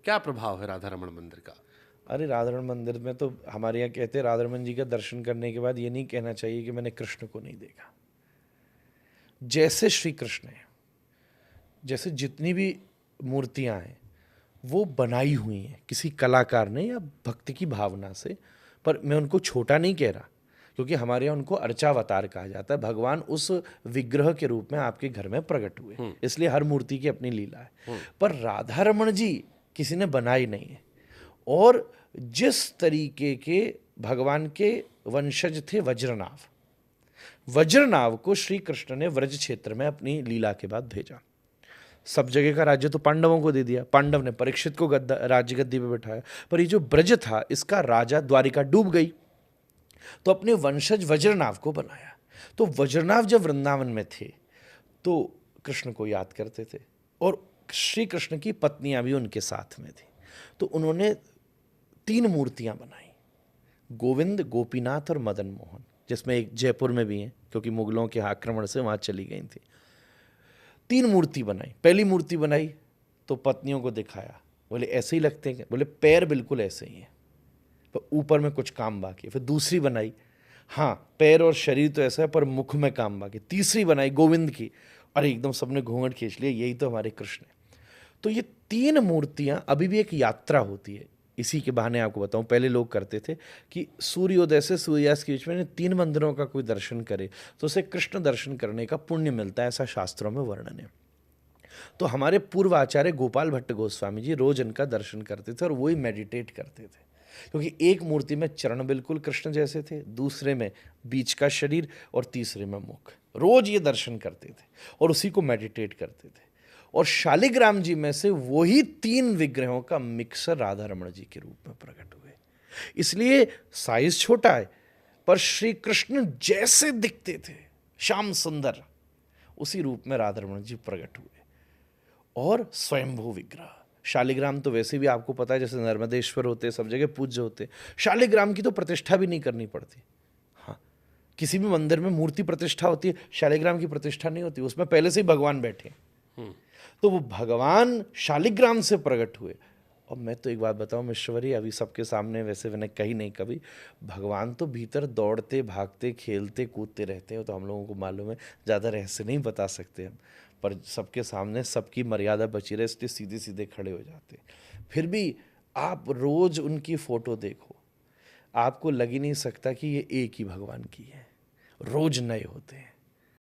क्या प्रभाव है राधा रमण मंदिर का? अरे राधा रमण मंदिर में तो हमारे यहाँ कहते हैं राधा रमण जी का दर्शन करने के बाद ये नहीं कहना चाहिए कि मैंने कृष्ण को नहीं देखा। जैसे श्री कृष्ण है, जैसे जितनी भी मूर्तियाँ हैं वो बनाई हुई हैं किसी कलाकार ने या भक्ति की भावना से, पर मैं उनको छोटा नहीं कह रहा, क्योंकि हमारे यहाँ उनको अर्चावतार कहा जाता है। भगवान उस विग्रह के रूप में आपके घर में प्रकट हुए, इसलिए हर मूर्ति की अपनी लीला है। पर राधा रमण जी किसी ने बनाई नहीं है। और जिस तरीके के भगवान के वंशज थे वज्रनाभ, वज्रनाभ को श्री कृष्ण ने व्रज क्षेत्र में अपनी लीला के बाद भेजा। सब जगह का राज्य तो पांडवों को दे दिया, पांडव ने परीक्षित को राज्य गद्दी पे बैठाया, पर ये जो ब्रज था इसका राजा द्वारिका डूब गई, तो अपने वंशज वज्रनाभ को बनाया। तो वज्रनाभ जब वृंदावन में थे तो कृष्ण को याद करते थे, और श्री कृष्ण की पत्नियां भी उनके साथ में थी। तो उन्होंने 3 मूर्तियां बनाई, गोविंद, गोपीनाथ और मदन मोहन, जिसमें एक जयपुर में भी है क्योंकि मुगलों के आक्रमण से वहाँ चली गई थी। 3 मूर्ति बनाई। पहली मूर्ति बनाई तो पत्नियों को दिखाया, बोले ऐसे ही लगते हैं, बोले पैर बिल्कुल ऐसे ही हैं पर ऊपर में कुछ काम बाकी है। फिर दूसरी बनाई, हाँ पैर और शरीर तो ऐसा है पर मुख में काम बाकी। तीसरी बनाई गोविंद की, अरे एकदम सबने घूंघट खींच लिया, यही तो हमारे कृष्ण है। तो ये 3 मूर्तियां अभी भी एक यात्रा होती है। इसी के बहाने आपको बताऊं, पहले लोग करते थे कि सूर्योदय से सूर्यास्त के बीच में 3 मंदिरों का कोई दर्शन करे तो उसे कृष्ण दर्शन करने का पुण्य मिलता है, ऐसा शास्त्रों में वर्णन है। तो हमारे पूर्व आचार्य गोपाल भट्ट गोस्वामी जी रोज इनका दर्शन करते थे और वही मेडिटेट करते थे, क्योंकि एक मूर्ति में चरण बिल्कुल कृष्ण जैसे थे, दूसरे में बीच का शरीर और तीसरे में मुख। रोज ये दर्शन करते थे और उसी को मेडिटेट करते थे। और शालिग्राम जी में से वही 3 विग्रहों का मिक्सर राधा रमण जी के रूप में प्रकट हुए। इसलिए साइज छोटा है पर श्री कृष्ण जैसे दिखते थे श्याम सुंदर, उसी रूप में राधा रमण जी प्रकट हुए। और स्वयंभू विग्रह शालिग्राम तो वैसे भी आपको पता है जैसे नर्मदेश्वर होते सब जगह पूज्य होते, शालिग्राम की तो प्रतिष्ठा भी नहीं करनी पड़ती। हाँ, किसी भी मंदिर में मूर्ति प्रतिष्ठा होती है, शालिग्राम की प्रतिष्ठा नहीं होती, उसमें पहले से ही भगवान बैठे। तो वो भगवान शालिग्राम से प्रकट हुए। और मैं तो एक बात बताऊं मिश्वरी, अभी सबके सामने वैसे मैंने कही नहीं कभी, भगवान तो भीतर दौड़ते भागते खेलते कूदते रहते हैं, तो हम लोगों को मालूम है, ज़्यादा रहस्य नहीं बता सकते हम, पर सबके सामने सबकी मर्यादा बची रहे इसलिए सीधे सीधे खड़े हो जाते। फिर भी आप रोज़ उनकी फ़ोटो देखो, आपको लग ही नहीं सकता कि ये एक ही भगवान की है, रोज़ नए होते हैं।